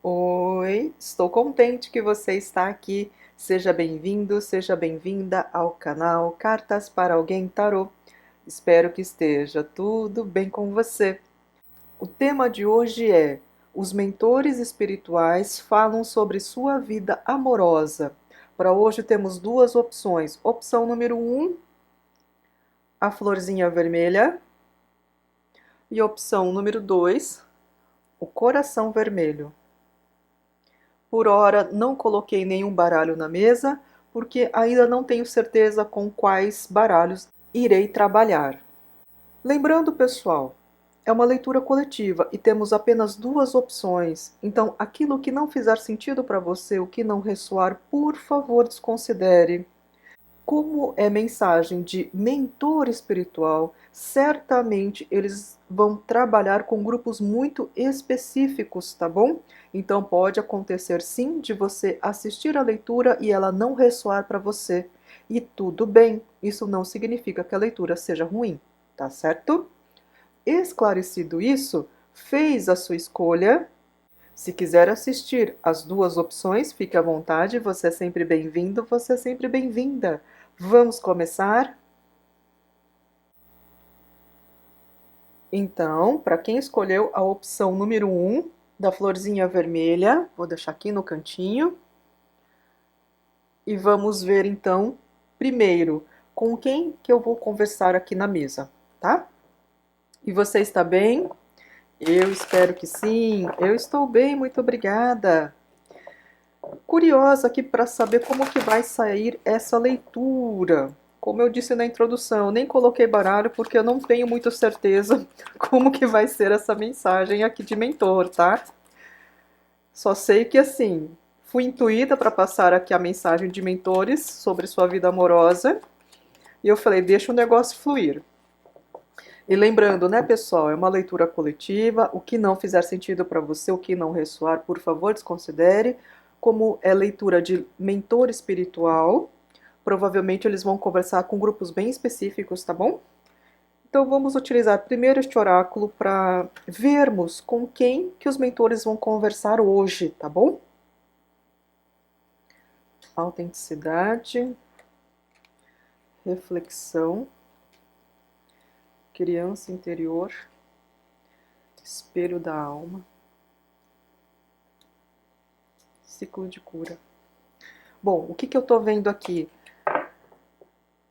Oi, estou contente que você está aqui. Seja bem-vindo, seja bem-vinda ao canal Cartas para Alguém Tarô. Espero que esteja tudo bem com você. O tema de hoje é: os mentores espirituais falam sobre sua vida amorosa. Para hoje temos duas opções. Opção número 1, a florzinha vermelha. E opção número 2, o coração vermelho. Por hora, não coloquei nenhum baralho na mesa, porque ainda não tenho certeza com quais baralhos irei trabalhar. Lembrando, pessoal, é uma leitura coletiva e temos apenas duas opções. Então, aquilo que não fizer sentido para você, o que não ressoar, por favor, desconsidere. Como é mensagem de mentor espiritual, certamente eles vão trabalhar com grupos muito específicos, tá bom? Então pode acontecer sim de você assistir a leitura e ela não ressoar para você. E tudo bem, isso não significa que a leitura seja ruim, tá certo? Esclarecido isso, fez a sua escolha. Se quiser assistir as duas opções, fique à vontade, você é sempre bem-vindo, você é sempre bem-vinda. Vamos começar? Então, para quem escolheu a opção número 1 da florzinha vermelha, vou deixar aqui no cantinho. E vamos ver então, primeiro, com quem que eu vou conversar aqui na mesa, tá? E você está bem? Eu espero que sim. Eu estou bem, muito obrigada. Curiosa aqui para saber como que vai sair essa leitura. Como eu disse na introdução, eu nem coloquei baralho porque eu não tenho muita certeza como que vai ser essa mensagem aqui de mentor, tá? Só sei que assim, fui intuída para passar aqui a mensagem de mentores sobre sua vida amorosa e eu falei, deixa o negócio fluir. E lembrando, né, pessoal, é uma leitura coletiva. O que não fizer sentido para você, o que não ressoar, por favor, desconsidere. Como é leitura de mentor espiritual, provavelmente eles vão conversar com grupos bem específicos, tá bom? Então vamos utilizar primeiro este oráculo para vermos com quem que os mentores vão conversar hoje, tá bom? Autenticidade, reflexão, criança interior, espelho da alma, ciclo de cura. Bom, o que que eu estou vendo aqui?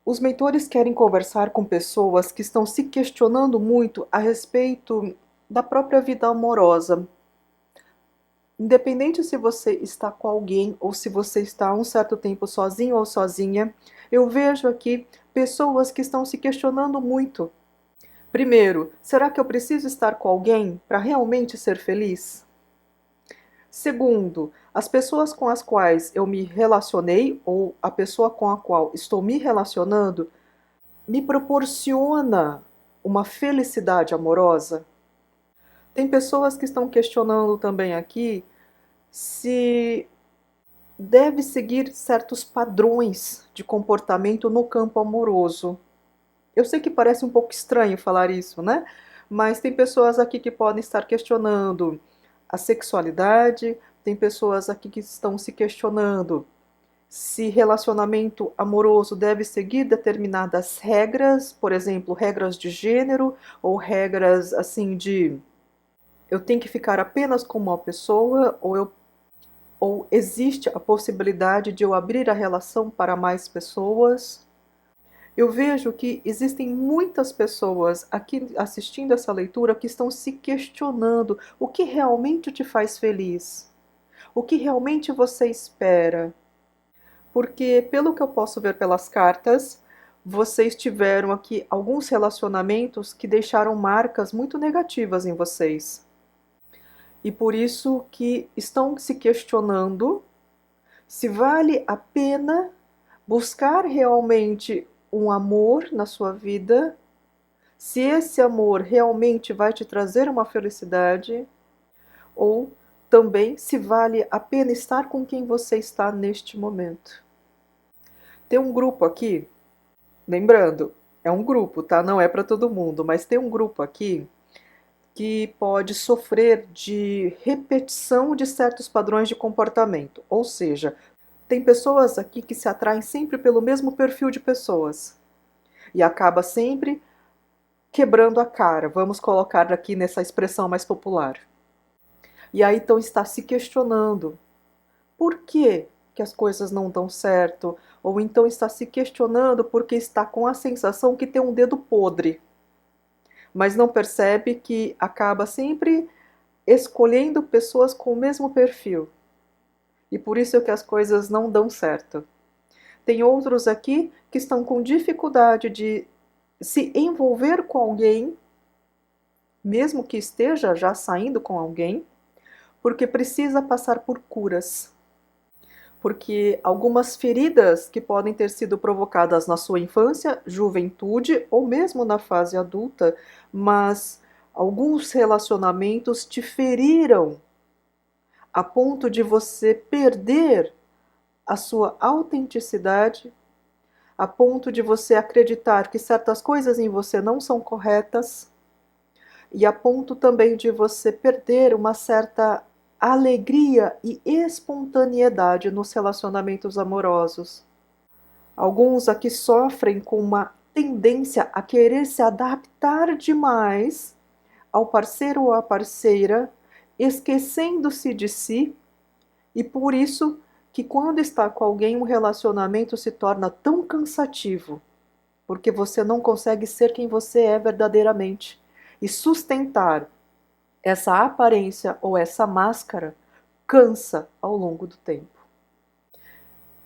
Os mentores querem conversar com pessoas que estão se questionando muito a respeito da própria vida amorosa. Independente se você está com alguém ou se você está há um certo tempo sozinho ou sozinha, eu vejo aqui pessoas que estão se questionando muito. Primeiro, será que eu preciso estar com alguém para realmente ser feliz? Segundo, as pessoas com as quais eu me relacionei ou a pessoa com a qual estou me relacionando me proporciona uma felicidade amorosa? Tem pessoas que estão questionando também aqui se deve seguir certos padrões de comportamento no campo amoroso. Eu sei que parece um pouco estranho falar isso, né? Mas tem pessoas aqui que podem estar questionando a sexualidade, tem pessoas aqui que estão se questionando se relacionamento amoroso deve seguir determinadas regras, por exemplo, regras de gênero ou regras assim de eu tenho que ficar apenas com uma pessoa ou existe a possibilidade de eu abrir a relação para mais pessoas. Eu vejo que existem muitas pessoas aqui assistindo essa leitura que estão se questionando o que realmente te faz feliz, o que realmente você espera. Porque, pelo que eu posso ver pelas cartas, vocês tiveram aqui alguns relacionamentos que deixaram marcas muito negativas em vocês. E por isso que estão se questionando se vale a pena buscar realmente um amor na sua vida, se esse amor realmente vai te trazer uma felicidade, ou também se vale a pena estar com quem você está neste momento. Tem um grupo aqui, lembrando, é um grupo, tá? Não é para todo mundo, mas tem um grupo aqui que pode sofrer de repetição de certos padrões de comportamento. Ou seja, tem pessoas aqui que se atraem sempre pelo mesmo perfil de pessoas e acaba sempre quebrando a cara, vamos colocar aqui nessa expressão mais popular. E aí então está se questionando por que as coisas não dão certo, ou então está se questionando porque está com a sensação que tem um dedo podre, mas não percebe que acaba sempre escolhendo pessoas com o mesmo perfil. E por isso é que as coisas não dão certo. Tem outros aqui que estão com dificuldade de se envolver com alguém, mesmo que esteja já saindo com alguém, porque precisa passar por curas. Porque algumas feridas que podem ter sido provocadas na sua infância, juventude ou mesmo na fase adulta, mas alguns relacionamentos te feriram a ponto de você perder a sua autenticidade, a ponto de você acreditar que certas coisas em você não são corretas e a ponto também de você perder uma certa alegria e espontaneidade nos relacionamentos amorosos. Alguns aqui sofrem com uma tendência a querer se adaptar demais ao parceiro ou à parceira, esquecendo-se de si, e por isso que quando está com alguém um relacionamento se torna tão cansativo, porque você não consegue ser quem você é verdadeiramente e sustentar essa aparência ou essa máscara cansa ao longo do tempo.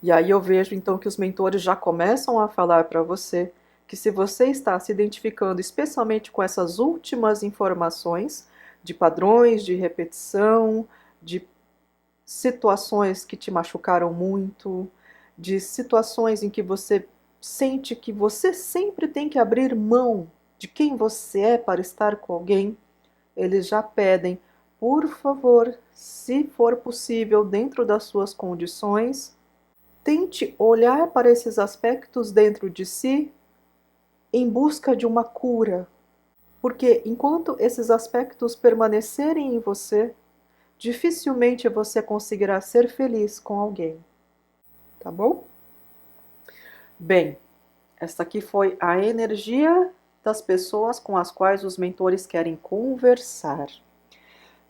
E aí eu vejo então que os mentores já começam a falar para você que se você está se identificando especialmente com essas últimas informações de padrões, de repetição, de situações que te machucaram muito, de situações em que você sente que você sempre tem que abrir mão de quem você é para estar com alguém, eles já pedem, por favor, se for possível, dentro das suas condições, tente olhar para esses aspectos dentro de si em busca de uma cura. Porque enquanto esses aspectos permanecerem em você, dificilmente você conseguirá ser feliz com alguém. Tá bom? Bem, esta aqui foi a energia das pessoas com as quais os mentores querem conversar.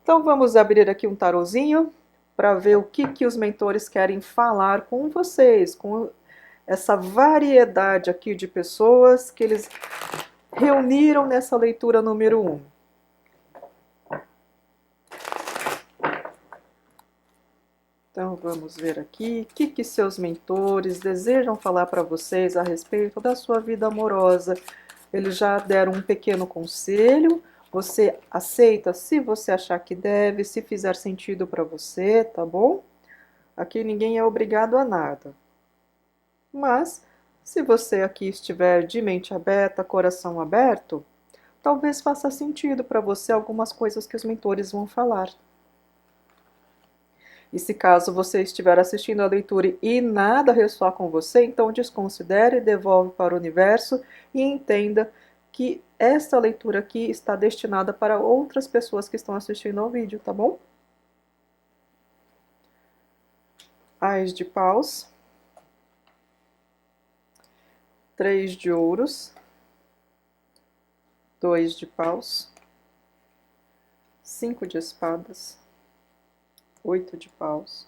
Então vamos abrir aqui um tarozinho para ver o que os mentores querem falar com vocês, com essa variedade aqui de pessoas que eles reuniram nessa leitura número 1. Então vamos ver aqui o que seus mentores desejam falar para vocês a respeito da sua vida amorosa. Eles já deram um pequeno conselho, você aceita se você achar que deve, se fizer sentido para você, tá bom? Aqui ninguém é obrigado a nada. Mas, se você aqui estiver de mente aberta, coração aberto, talvez faça sentido para você algumas coisas que os mentores vão falar. E se caso você estiver assistindo a leitura e nada ressoar com você, então desconsidere, devolve para o universo e entenda que esta leitura aqui está destinada para outras pessoas que estão assistindo ao vídeo, tá bom? Ás de paus, 3 de ouros, 2 de paus, 5 de espadas, 8 de paus,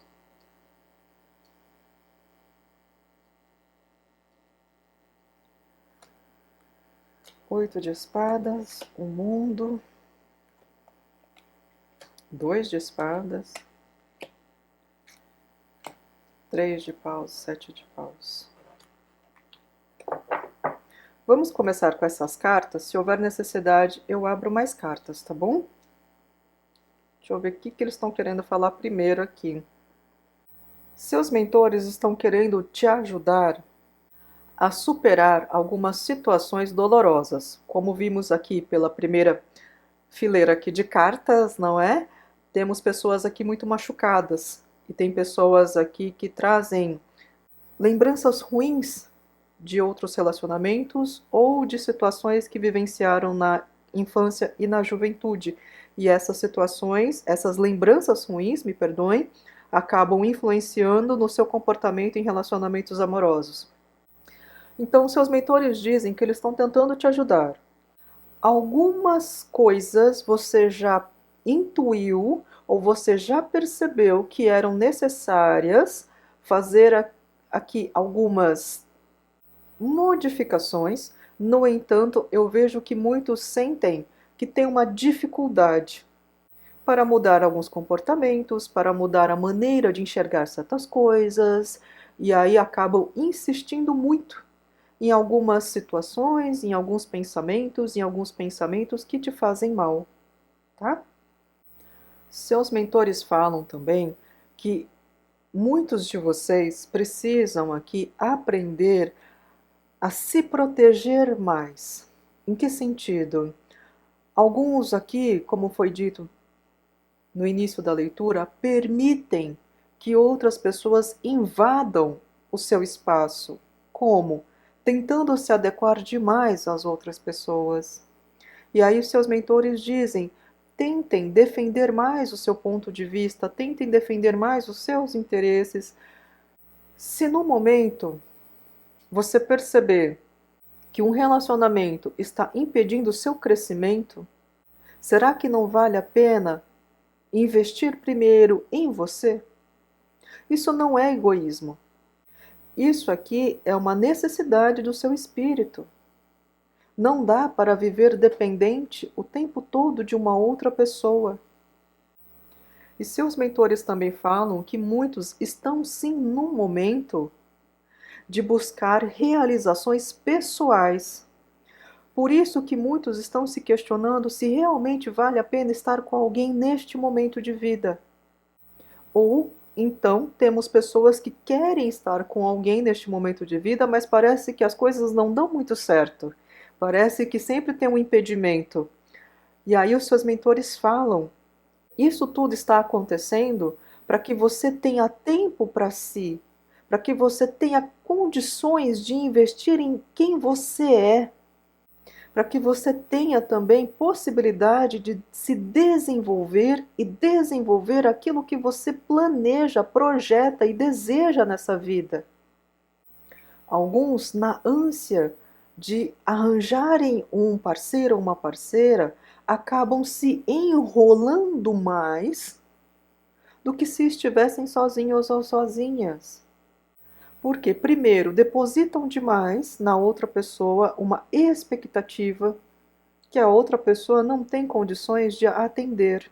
8 de espadas, o mundo, 2 de espadas, 3 de paus, 7 de paus. Vamos começar com essas cartas. Se houver necessidade, eu abro mais cartas, tá bom? Deixa eu ver o que eles estão querendo falar primeiro aqui. Seus mentores estão querendo te ajudar a superar algumas situações dolorosas. Como vimos aqui pela primeira fileira aqui de cartas, não é? Temos pessoas aqui muito machucadas. E tem pessoas aqui que trazem lembranças ruins de outros relacionamentos ou de situações que vivenciaram na infância e na juventude. E essas situações, essas lembranças ruins, me perdoem, acabam influenciando no seu comportamento em relacionamentos amorosos. Então, seus mentores dizem que eles estão tentando te ajudar. Algumas coisas você já intuiu ou você já percebeu que eram necessárias fazer aqui algumas modificações. No entanto, eu vejo que muitos sentem que tem uma dificuldade para mudar alguns comportamentos, para mudar a maneira de enxergar certas coisas, e aí acabam insistindo muito em algumas situações, em alguns pensamentos que te fazem mal, tá? Seus mentores falam também que muitos de vocês precisam aqui aprender a se proteger mais. Em que sentido? Alguns aqui, como foi dito no início da leitura, permitem que outras pessoas invadam o seu espaço. Como? Tentando se adequar demais às outras pessoas. E aí os seus mentores dizem: tentem defender mais o seu ponto de vista, tentem defender mais os seus interesses. Se no momento você perceber que um relacionamento está impedindo o seu crescimento, será que não vale a pena investir primeiro em você? Isso não é egoísmo. Isso aqui é uma necessidade do seu espírito. Não dá para viver dependente o tempo todo de uma outra pessoa. E seus mentores também falam que muitos estão sim num momento de buscar realizações pessoais. Por isso que muitos estão se questionando se realmente vale a pena estar com alguém neste momento de vida. Ou então temos pessoas que querem estar com alguém neste momento de vida, mas parece que as coisas não dão muito certo. Parece que sempre tem um impedimento. E aí os seus mentores falam: isso tudo está acontecendo para que você tenha tempo para si, para que você tenha condições de investir em quem você é, para que você tenha também possibilidade de se desenvolver e desenvolver aquilo que você planeja, projeta e deseja nessa vida. Alguns, na ânsia de arranjarem um parceiro ou uma parceira, acabam se enrolando mais do que se estivessem sozinhos ou sozinhas. Porque, primeiro, depositam demais na outra pessoa uma expectativa que a outra pessoa não tem condições de atender.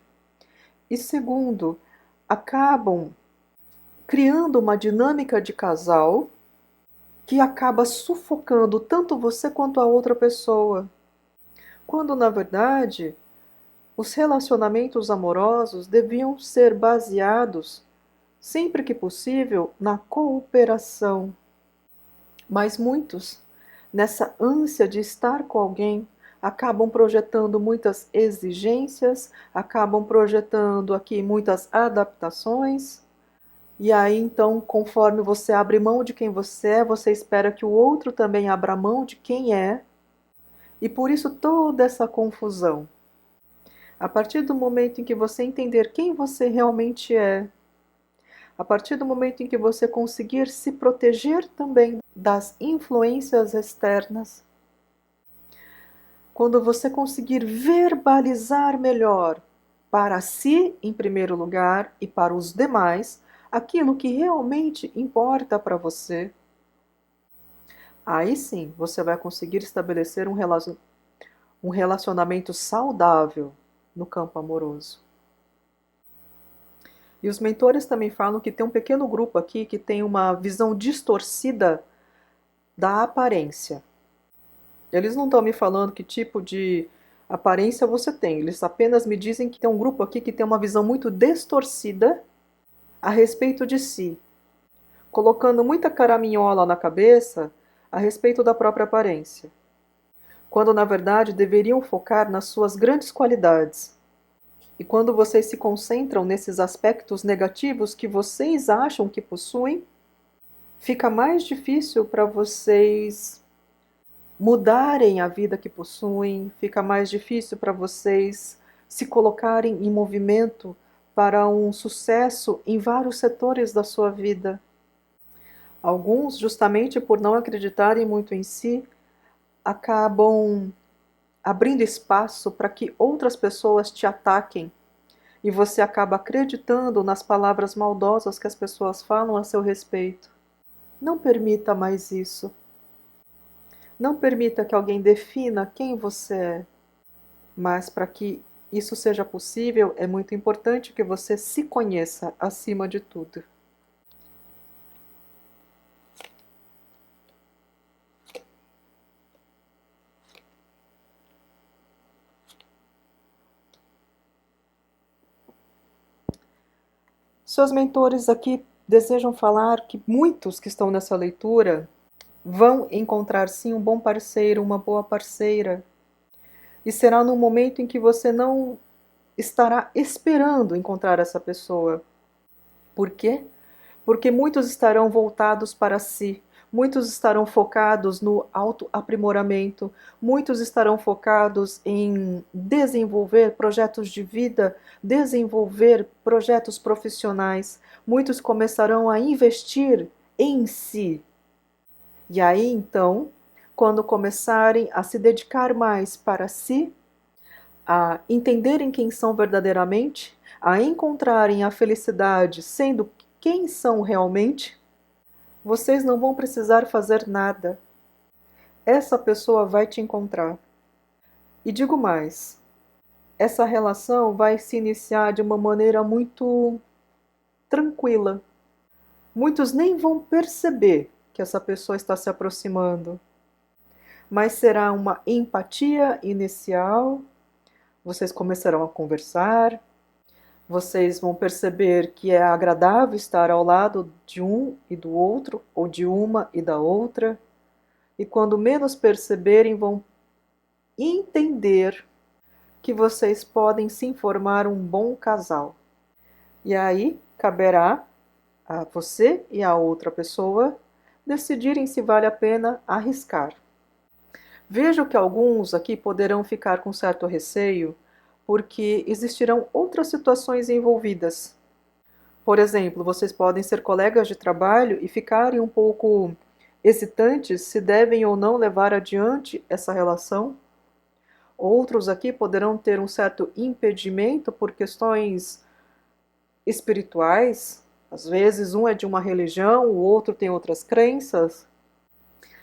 E segundo, acabam criando uma dinâmica de casal que acaba sufocando tanto você quanto a outra pessoa. Quando, na verdade, os relacionamentos amorosos deviam ser baseados, sempre que possível, na cooperação. Mas muitos, nessa ânsia de estar com alguém, acabam projetando muitas exigências, acabam projetando aqui muitas adaptações. E aí, então, conforme você abre mão de quem você espera que o outro também abra mão de quem é. E por isso toda essa confusão. A partir do momento em que você entender quem você realmente é, a partir do momento em que você conseguir se proteger também das influências externas, quando você conseguir verbalizar melhor para si, em primeiro lugar, e para os demais, aquilo que realmente importa para você, aí sim você vai conseguir estabelecer um relacionamento saudável no campo amoroso. E os mentores também falam que tem um pequeno grupo aqui que tem uma visão distorcida da aparência. Eles não estão me falando que tipo de aparência você tem, eles apenas me dizem que tem um grupo aqui que tem uma visão muito distorcida a respeito de si, colocando muita caraminhola na cabeça a respeito da própria aparência, quando na verdade deveriam focar nas suas grandes qualidades. E quando vocês se concentram nesses aspectos negativos que vocês acham que possuem, fica mais difícil para vocês mudarem a vida que possuem, fica mais difícil para vocês se colocarem em movimento para um sucesso em vários setores da sua vida. Alguns, justamente por não acreditarem muito em si, acabam abrindo espaço para que outras pessoas te ataquem e você acaba acreditando nas palavras maldosas que as pessoas falam a seu respeito. Não permita mais isso. Não permita que alguém defina quem você é. Mas para que isso seja possível, é muito importante que você se conheça acima de tudo. Seus mentores aqui desejam falar que muitos que estão nessa leitura vão encontrar sim um bom parceiro, uma boa parceira. E será no momento em que você não estará esperando encontrar essa pessoa. Por quê? Porque muitos estarão voltados para si, muitos estarão focados no autoaprimoramento, muitos estarão focados em desenvolver projetos de vida, desenvolver projetos profissionais, muitos começarão a investir em si. E aí então, quando começarem a se dedicar mais para si, a entenderem quem são verdadeiramente, a encontrarem a felicidade sendo quem são realmente, vocês não vão precisar fazer nada. Essa pessoa vai te encontrar. E digo mais, essa relação vai se iniciar de uma maneira muito tranquila. Muitos nem vão perceber que essa pessoa está se aproximando, mas será uma empatia inicial. Vocês começarão a conversar, vocês vão perceber que é agradável estar ao lado de um e do outro, ou de uma e da outra, e quando menos perceberem, vão entender que vocês podem sim formar um bom casal. E aí caberá a você e a outra pessoa decidirem se vale a pena arriscar. Vejo que alguns aqui poderão ficar com certo receio, porque existirão outras situações envolvidas. Por exemplo, vocês podem ser colegas de trabalho e ficarem um pouco hesitantes se devem ou não levar adiante essa relação. Outros aqui poderão ter um certo impedimento por questões espirituais. Às vezes, um é de uma religião, o outro tem outras crenças.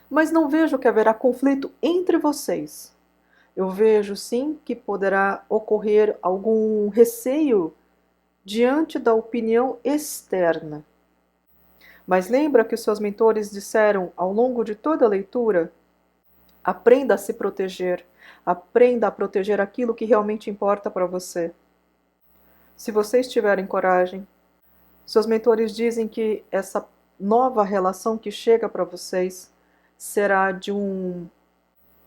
Mas não vejo que haverá conflito entre vocês. Eu vejo sim que poderá ocorrer algum receio diante da opinião externa. Mas lembra que os seus mentores disseram ao longo de toda a leitura? Aprenda a se proteger. Aprenda a proteger aquilo que realmente importa para você. Se vocês tiverem coragem, seus mentores dizem que essa nova relação que chega para vocês será de um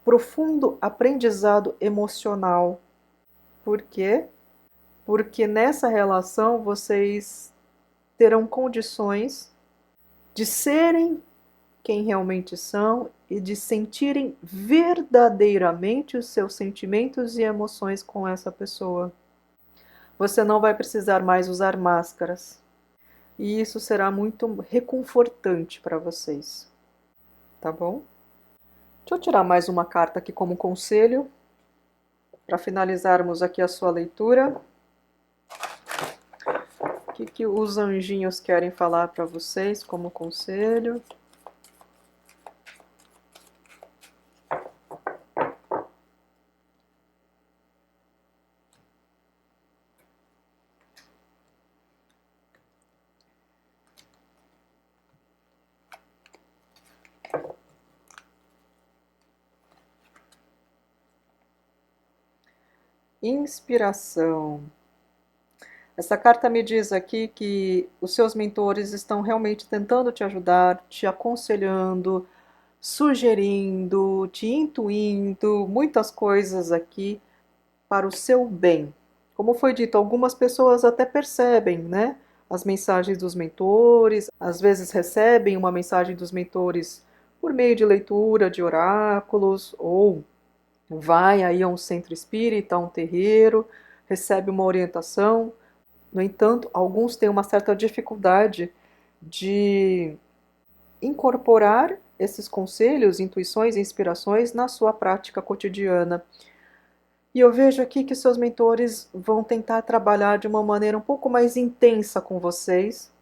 profundo aprendizado emocional. Por quê? Porque nessa relação vocês terão condições de serem quem realmente são e de sentirem verdadeiramente os seus sentimentos e emoções com essa pessoa. Você não vai precisar mais usar máscaras. E isso será muito reconfortante para vocês. Tá bom? Deixa eu tirar mais uma carta aqui como conselho, para finalizarmos aqui a sua leitura. O que os anjinhos querem falar para vocês como conselho? Inspiração. Essa carta me diz aqui que os seus mentores estão realmente tentando te ajudar, te aconselhando, sugerindo, te intuindo, muitas coisas aqui para o seu bem. Como foi dito, algumas pessoas até percebem, né, as mensagens dos mentores, às vezes recebem uma mensagem dos mentores por meio de leitura de oráculos, ou vai aí a um centro espírita, a um terreiro, recebe uma orientação. No entanto, alguns têm uma certa dificuldade de incorporar esses conselhos, intuições e inspirações na sua prática cotidiana. E eu vejo aqui que seus mentores vão tentar trabalhar de uma maneira um pouco mais intensa com vocês.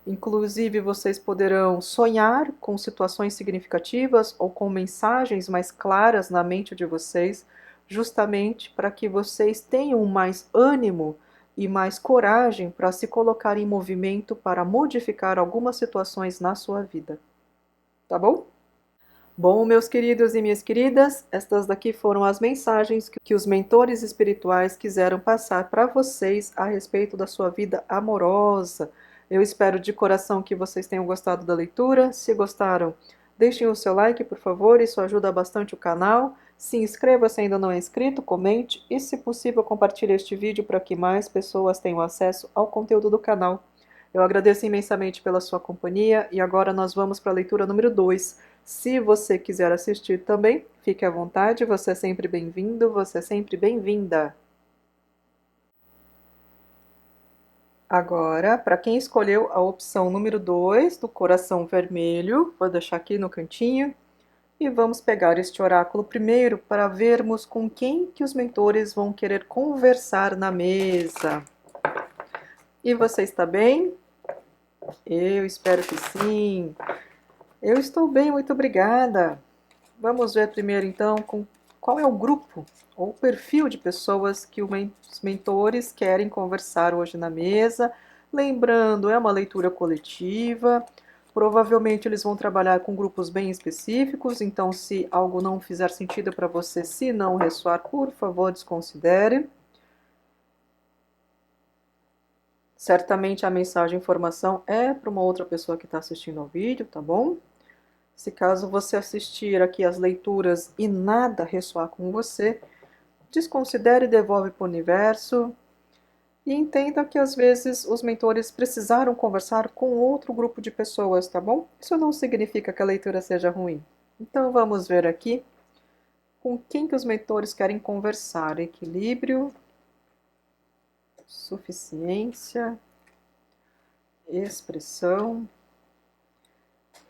Inclusive, vocês poderão sonhar com situações significativas ou com mensagens mais claras na mente de vocês, justamente para que vocês tenham mais ânimo e mais coragem para se colocar em movimento para modificar algumas situações na sua vida. Tá bom? Bom, meus queridos e minhas queridas, estas daqui foram as mensagens que os mentores espirituais quiseram passar para vocês a respeito da sua vida amorosa. Eu espero de coração que vocês tenham gostado da leitura. Se gostaram, deixem o seu like, por favor, isso ajuda bastante o canal. Se inscreva se ainda não é inscrito, comente e, se possível, compartilhe este vídeo para que mais pessoas tenham acesso ao conteúdo do canal. Eu agradeço imensamente pela sua companhia e agora nós vamos para a leitura número 2. Se você quiser assistir também, fique à vontade, você é sempre bem-vindo, você é sempre bem-vinda. Agora, para quem escolheu a opção número 2, do coração vermelho, vou deixar aqui no cantinho, e vamos pegar este oráculo primeiro para vermos com quem que os mentores vão querer conversar na mesa. E você está bem? Eu espero que sim. Eu estou bem, muito obrigada. Vamos ver primeiro então qual é o grupo ou o perfil de pessoas que os mentores querem conversar hoje na mesa. Lembrando, é uma leitura coletiva. Provavelmente eles vão trabalhar com grupos bem específicos, então se algo não fizer sentido para você, se não ressoar, por favor, desconsidere. Certamente a mensagem de informação é para uma outra pessoa que está assistindo ao vídeo, tá bom? Se caso você assistir aqui as leituras e nada ressoar com você, desconsidere e devolve para o universo. E entenda que às vezes os mentores precisaram conversar com outro grupo de pessoas, tá bom? Isso não significa que a leitura seja ruim. Então vamos ver aqui com quem que os mentores querem conversar. Equilíbrio, suficiência, expressão,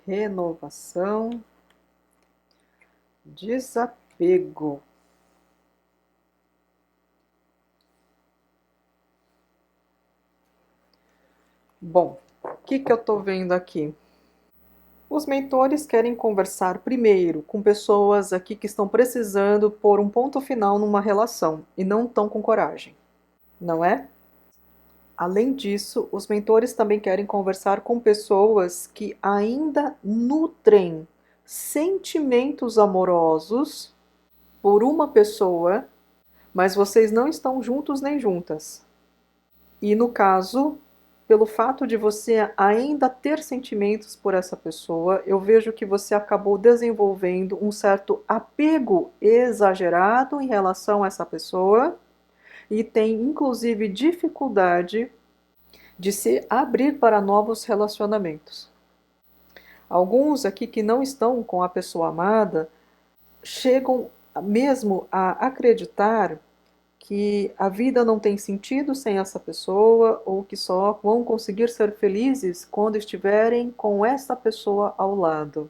renovação, desapego. Bom, o que eu estou vendo aqui? Os mentores querem conversar primeiro com pessoas aqui que estão precisando pôr um ponto final numa relação e não estão com coragem, não é? Além disso, os mentores também querem conversar com pessoas que ainda nutrem sentimentos amorosos por uma pessoa, mas vocês não estão juntos nem juntas. E no caso, pelo fato de você ainda ter sentimentos por essa pessoa, eu vejo que você acabou desenvolvendo um certo apego exagerado em relação a essa pessoa e tem inclusive dificuldade de se abrir para novos relacionamentos. Alguns aqui que não estão com a pessoa amada chegam mesmo a acreditar que a vida não tem sentido sem essa pessoa ou que só vão conseguir ser felizes quando estiverem com essa pessoa ao lado.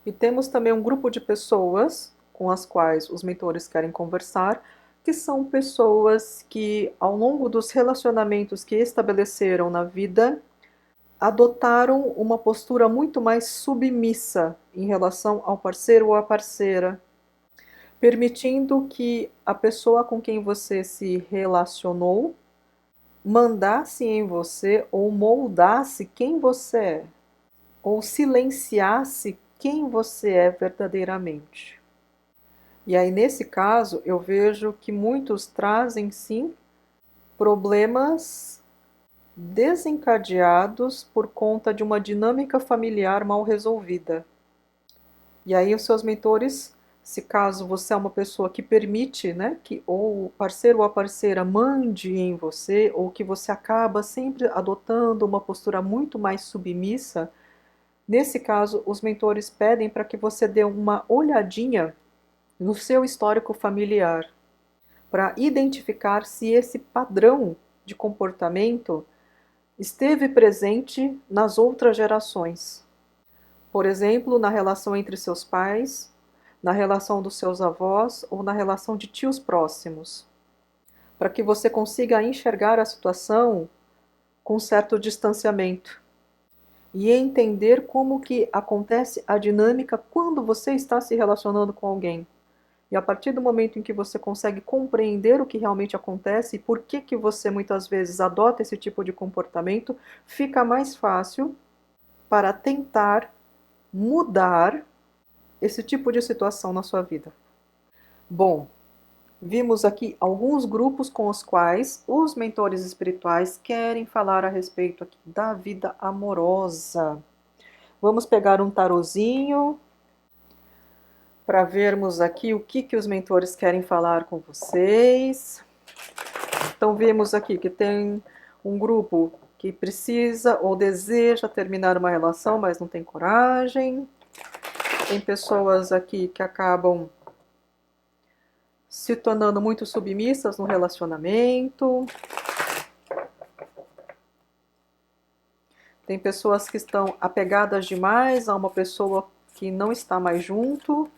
E temos também um grupo de pessoas com as quais os mentores querem conversar, que são pessoas que, ao longo dos relacionamentos que estabeleceram na vida, adotaram uma postura muito mais submissa em relação ao parceiro ou à parceira, permitindo que a pessoa com quem você se relacionou mandasse em você ou moldasse quem você é, ou silenciasse quem você é verdadeiramente. E aí, nesse caso, eu vejo que muitos trazem sim problemas desencadeados por conta de uma dinâmica familiar mal resolvida. E aí, os seus mentores, se caso você é uma pessoa que permite, né, que ou o parceiro ou a parceira mande em você, ou que você acaba sempre adotando uma postura muito mais submissa, Nesse caso, os mentores pedem para que você dê uma olhadinha no seu histórico familiar, para identificar se esse padrão de comportamento esteve presente nas outras gerações. Por exemplo, na relação entre seus pais, na relação dos seus avós ou na relação de tios próximos, para que você consiga enxergar a situação com certo distanciamento e entender como que acontece a dinâmica quando você está se relacionando com alguém. E a partir do momento em que você consegue compreender o que realmente acontece e por que que você muitas vezes adota esse tipo de comportamento, fica mais fácil para tentar mudar esse tipo de situação na sua vida. Bom, vimos aqui alguns grupos com os quais os mentores espirituais querem falar a respeito aqui da vida amorosa. Vamos pegar um tarozinho para vermos aqui o que os mentores querem falar com vocês. Então vimos aqui que tem um grupo que precisa ou deseja terminar uma relação, mas não tem coragem. Tem pessoas aqui que acabam se tornando muito submissas no relacionamento. Tem pessoas que estão apegadas demais a uma pessoa que não está mais junto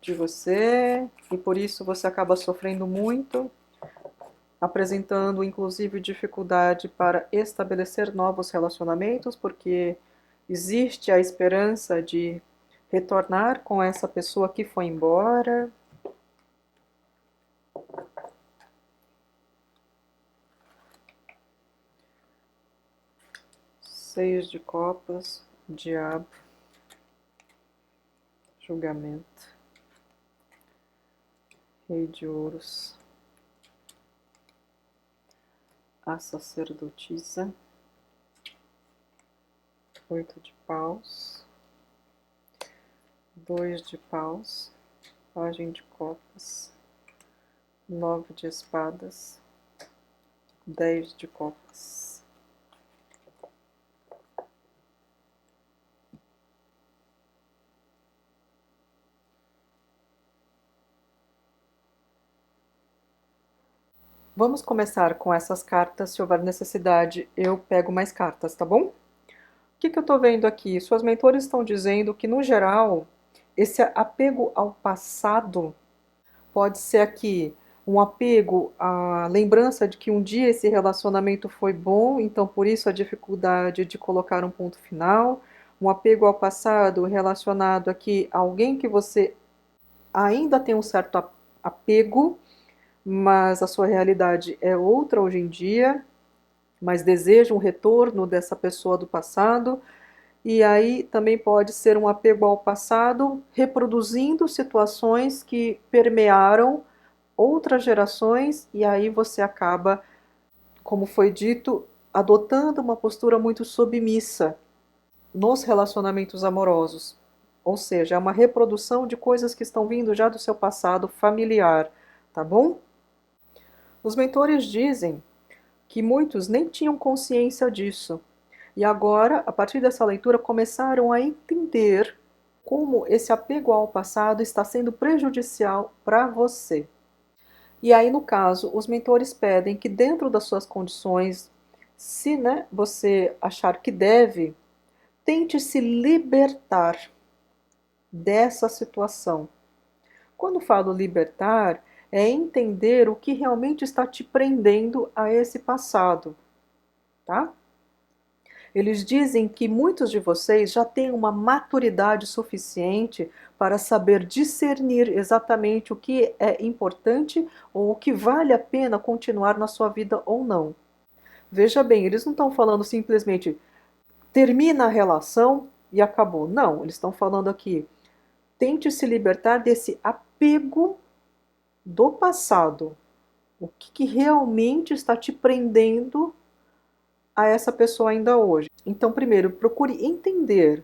de você e por isso você acaba sofrendo muito, apresentando inclusive dificuldade para estabelecer novos relacionamentos, porque existe a esperança de retornar com essa pessoa que foi embora. Seis de copas, diabo, julgamento, rei de ouros, a sacerdotisa, 8 de paus, 2 de paus, pajem de copas, 9 de espadas, 10 de copas. Vamos começar com essas cartas. Se houver necessidade, eu pego mais cartas, tá bom? O que eu estou vendo aqui? Suas mentores estão dizendo que, no geral, esse apego ao passado pode ser aqui um apego à lembrança de que um dia esse relacionamento foi bom, então por isso a dificuldade de colocar um ponto final. Um apego ao passado relacionado aqui a alguém que você ainda tem um certo apego, mas a sua realidade é outra hoje em dia, mas deseja um retorno dessa pessoa do passado. E aí também pode ser um apego ao passado, reproduzindo situações que permearam outras gerações, e aí você acaba, como foi dito, adotando uma postura muito submissa nos relacionamentos amorosos. Ou seja, é uma reprodução de coisas que estão vindo já do seu passado familiar, tá bom? Os mentores dizem que muitos nem tinham consciência disso. E agora, a partir dessa leitura, começaram a entender como esse apego ao passado está sendo prejudicial para você. E aí, no caso, os mentores pedem que dentro das suas condições, se você achar que deve, tente se libertar dessa situação. Quando falo libertar, é entender o que realmente está te prendendo a esse passado, tá? Eles dizem que muitos de vocês já têm uma maturidade suficiente para saber discernir exatamente o que é importante ou o que vale a pena continuar na sua vida ou não. Veja bem, eles não estão falando simplesmente termina a relação e acabou. Não, eles estão falando aqui, tente se libertar desse apego do passado. O que realmente está te prendendo a essa pessoa ainda hoje? Então, primeiro, procure entender.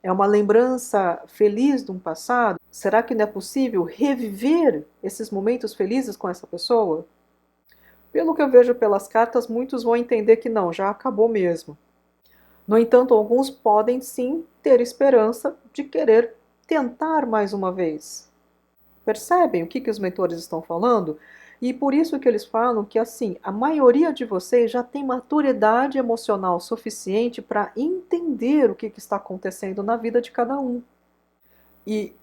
É uma lembrança feliz de um passado? Será que não é possível reviver esses momentos felizes com essa pessoa? Pelo que eu vejo pelas cartas, muitos vão entender que não, já acabou mesmo. No entanto, alguns podem sim ter esperança de querer tentar mais uma vez. Percebem o que os mentores estão falando? E por isso que eles falam que assim, a maioria de vocês já tem maturidade emocional suficiente para entender o que está acontecendo na vida de cada um. E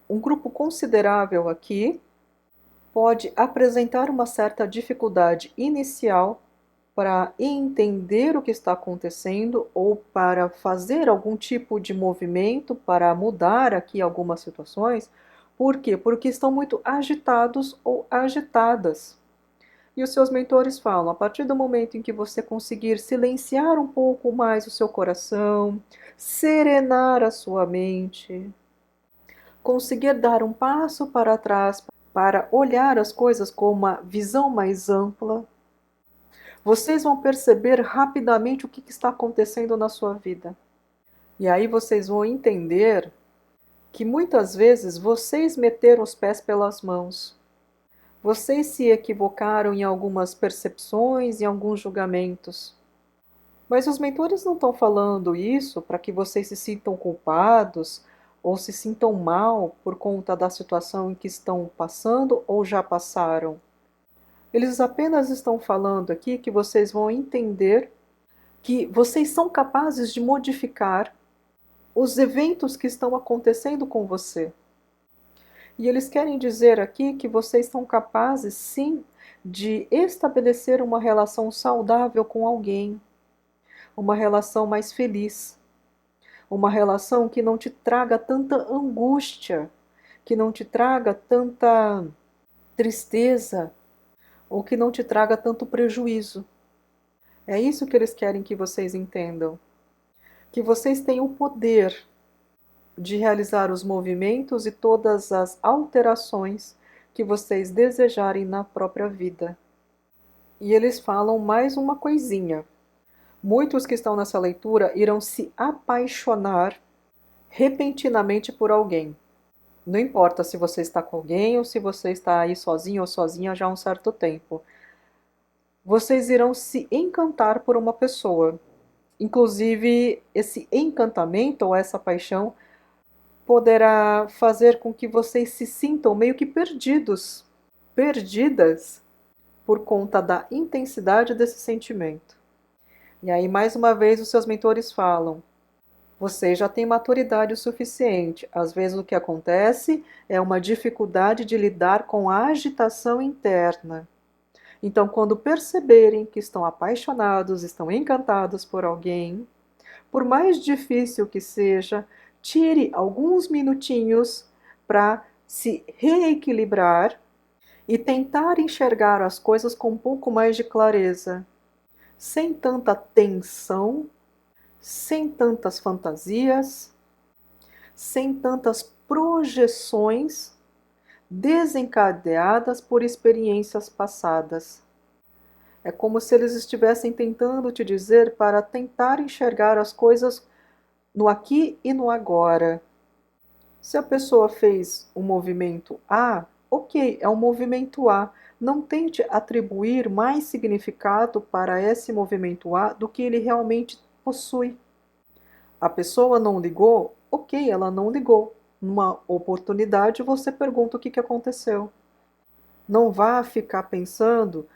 um grupo considerável aqui pode apresentar uma certa dificuldade inicial para entender o que está acontecendo ou para fazer algum tipo de movimento para mudar aqui algumas situações. Por quê? Porque estão muito agitados ou agitadas. E os seus mentores falam, a partir do momento em que você conseguir silenciar um pouco mais o seu coração, serenar a sua mente, conseguir dar um passo para trás para olhar as coisas com uma visão mais ampla, vocês vão perceber rapidamente o que está acontecendo na sua vida. E aí vocês vão entender que muitas vezes vocês meteram os pés pelas mãos. Vocês se equivocaram em algumas percepções, em alguns julgamentos. Mas os mentores não estão falando isso para que vocês se sintam culpados ou se sintam mal por conta da situação em que estão passando ou já passaram. Eles apenas estão falando aqui que vocês vão entender que vocês são capazes de modificar os eventos que estão acontecendo com você. E eles querem dizer aqui que vocês são capazes, sim, de estabelecer uma relação saudável com alguém, uma relação mais feliz, uma relação que não te traga tanta angústia, que não te traga tanta tristeza, ou que não te traga tanto prejuízo. É isso que eles querem que vocês entendam. Que vocês têm o poder de realizar os movimentos e todas as alterações que vocês desejarem na própria vida. E eles falam mais uma coisinha. Muitos que estão nessa leitura irão se apaixonar repentinamente por alguém. Não importa se você está com alguém ou se você está aí sozinho ou sozinha já há um certo tempo. Vocês irão se encantar por uma pessoa. Inclusive, esse encantamento ou essa paixão poderá fazer com que vocês se sintam meio que perdidos, perdidas, por conta da intensidade desse sentimento. E aí, mais uma vez, os seus mentores falam: vocês já têm maturidade o suficiente. Às vezes, o que acontece é uma dificuldade de lidar com a agitação interna. Então, quando perceberem que estão apaixonados, estão encantados por alguém, por mais difícil que seja, tire alguns minutinhos para se reequilibrar e tentar enxergar as coisas com um pouco mais de clareza, sem tanta tensão, sem tantas fantasias, sem tantas projeções desencadeadas por experiências passadas. É como se eles estivessem tentando te dizer para tentar enxergar as coisas no aqui e no agora. Se a pessoa fez um movimento A, ok, é um movimento A. Não tente atribuir mais significado para esse movimento A do que ele realmente possui. A pessoa não ligou, ok, ela não ligou. Numa oportunidade você pergunta o que aconteceu. Não vá ficar pensando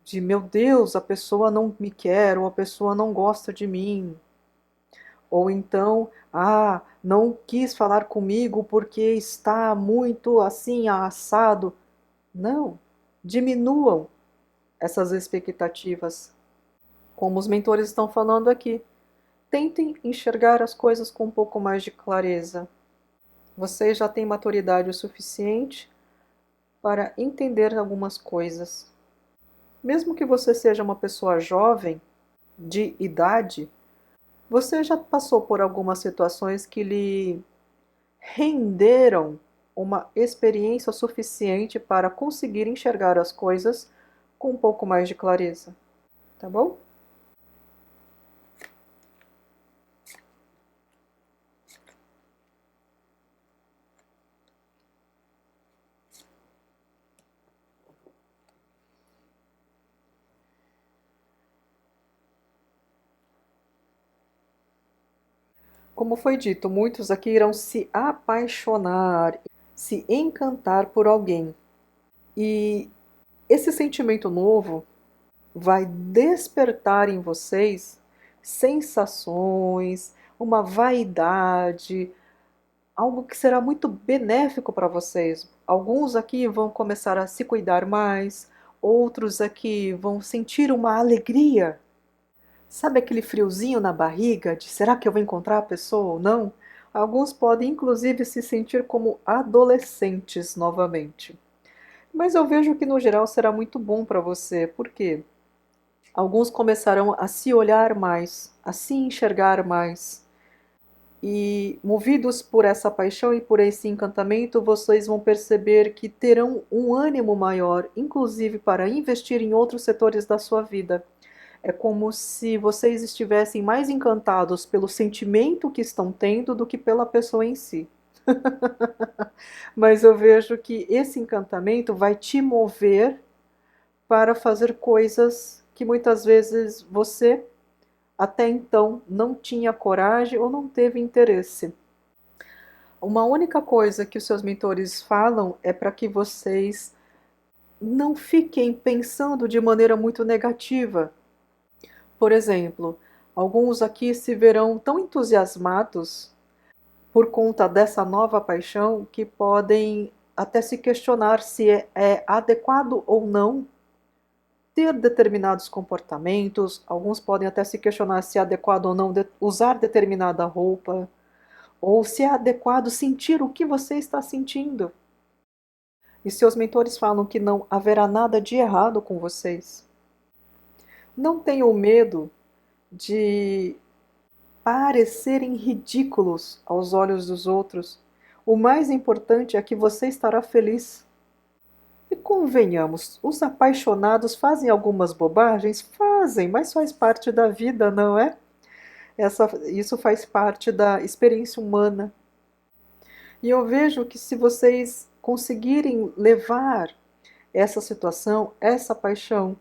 de meu Deus, a pessoa não me quer ou a pessoa não gosta de mim. Ou então, não quis falar comigo porque está muito assim assado. Não, diminuam essas expectativas. Como os mentores estão falando aqui, tentem enxergar as coisas com um pouco mais de clareza. Você já tem maturidade o suficiente para entender algumas coisas. Mesmo que você seja uma pessoa jovem, de idade, você já passou por algumas situações que lhe renderam uma experiência suficiente para conseguir enxergar as coisas com um pouco mais de clareza. Tá bom? Como foi dito, muitos aqui irão se apaixonar, se encantar por alguém. E esse sentimento novo vai despertar em vocês sensações, uma vaidade, algo que será muito benéfico para vocês. Alguns aqui vão começar a se cuidar mais, outros aqui vão sentir uma alegria. Sabe aquele friozinho na barriga de será que eu vou encontrar a pessoa ou não? Alguns podem inclusive se sentir como adolescentes novamente. Mas eu vejo que no geral será muito bom para você, porque alguns começarão a se olhar mais, a se enxergar mais. E movidos por essa paixão e por esse encantamento, vocês vão perceber que terão um ânimo maior, inclusive para investir em outros setores da sua vida. É como se vocês estivessem mais encantados pelo sentimento que estão tendo do que pela pessoa em si. Mas eu vejo que esse encantamento vai te mover para fazer coisas que muitas vezes você até então não tinha coragem ou não teve interesse. Uma única coisa que os seus mentores falam é para que vocês não fiquem pensando de maneira muito negativa. Por exemplo, alguns aqui se verão tão entusiasmados por conta dessa nova paixão que podem até se questionar se é adequado ou não ter determinados comportamentos. Alguns podem até se questionar se é adequado ou não usar determinada roupa, ou se é adequado sentir o que você está sentindo. E seus mentores falam que não haverá nada de errado com vocês. Não tenham medo de parecerem ridículos aos olhos dos outros. O mais importante é que você estará feliz. E convenhamos, os apaixonados fazem algumas bobagens? Fazem, mas faz parte da vida, não é? Isso faz parte da experiência humana. E eu vejo que se vocês conseguirem levar essa situação, essa paixão,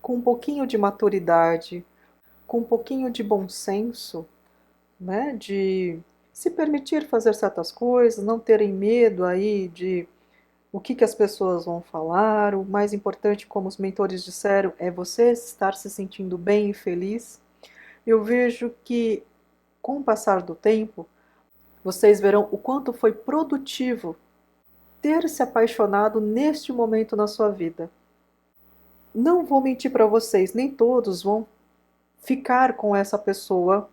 com um pouquinho de maturidade, com um pouquinho de bom senso, né, de se permitir fazer certas coisas, não terem medo aí de o que as pessoas vão falar. O mais importante, como os mentores disseram, é você estar se sentindo bem e feliz. Eu vejo que, com o passar do tempo, vocês verão o quanto foi produtivo ter se apaixonado neste momento na sua vida. Não vou mentir para vocês, nem todos vão ficar com essa pessoa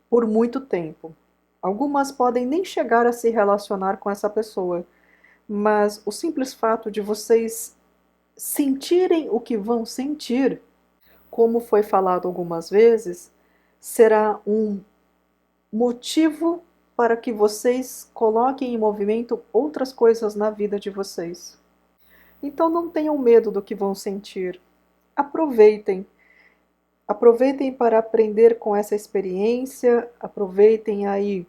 por muito tempo. Algumas podem nem chegar a se relacionar com essa pessoa, mas o simples fato de vocês sentirem o que vão sentir, como foi falado algumas vezes, será um motivo para que vocês coloquem em movimento outras coisas na vida de vocês. Então não tenham medo do que vão sentir. Aproveitem. Aproveitem para aprender com essa experiência, aproveitem aí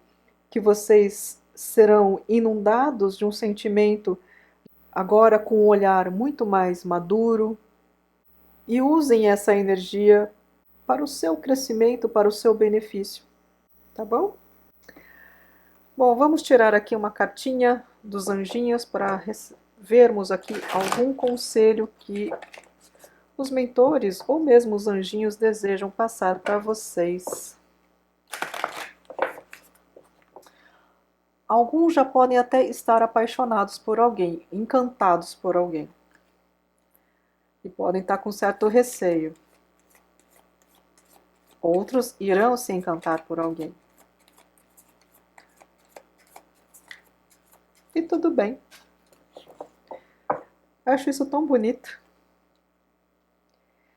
que vocês serão inundados de um sentimento agora com um olhar muito mais maduro e usem essa energia para o seu crescimento, para o seu benefício, tá bom? Bom, vamos tirar aqui uma cartinha dos anjinhos para vermos aqui algum conselho que os mentores ou mesmo os anjinhos desejam passar para vocês. Alguns já podem até estar apaixonados por alguém, encantados por alguém. E podem estar com certo receio. Outros irão se encantar por alguém. E tudo bem. Acho isso tão bonito.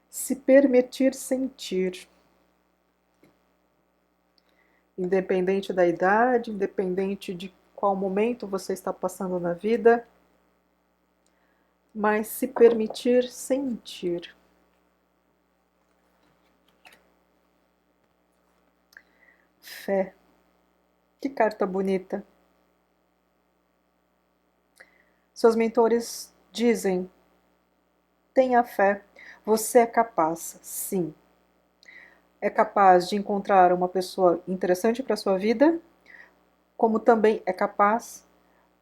Se permitir sentir. Independente da idade, independente de qual momento você está passando na vida, mas se permitir sentir. Fé. Que carta bonita. Seus mentores dizem: tenha fé, você é capaz, sim. é capaz de encontrar uma pessoa interessante para a sua vida, como também é capaz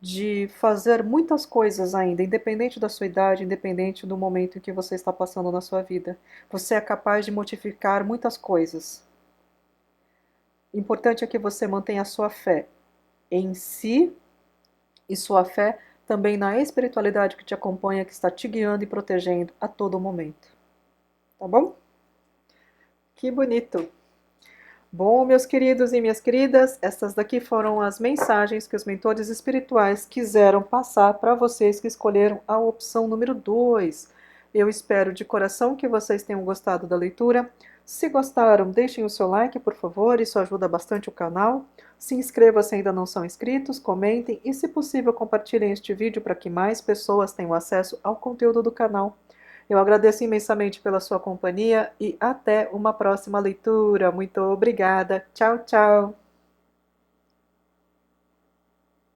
de fazer muitas coisas ainda, independente da sua idade, independente do momento em que você está passando na sua vida. Você é capaz de modificar muitas coisas. O importante é que você mantenha a sua fé em si e sua fé também na espiritualidade que te acompanha, que está te guiando e protegendo a todo momento. Tá bom? Que bonito! Bom, meus queridos e minhas queridas, estas daqui foram as mensagens que os mentores espirituais quiseram passar para vocês que escolheram a opção número 2. Eu espero de coração que vocês tenham gostado da leitura. Se gostaram, deixem o seu like, por favor, isso ajuda bastante o canal. Se inscrevam se ainda não são inscritos, comentem e, se possível, compartilhem este vídeo para que mais pessoas tenham acesso ao conteúdo do canal. Eu agradeço imensamente pela sua companhia e até uma próxima leitura. Muito obrigada. Tchau, tchau.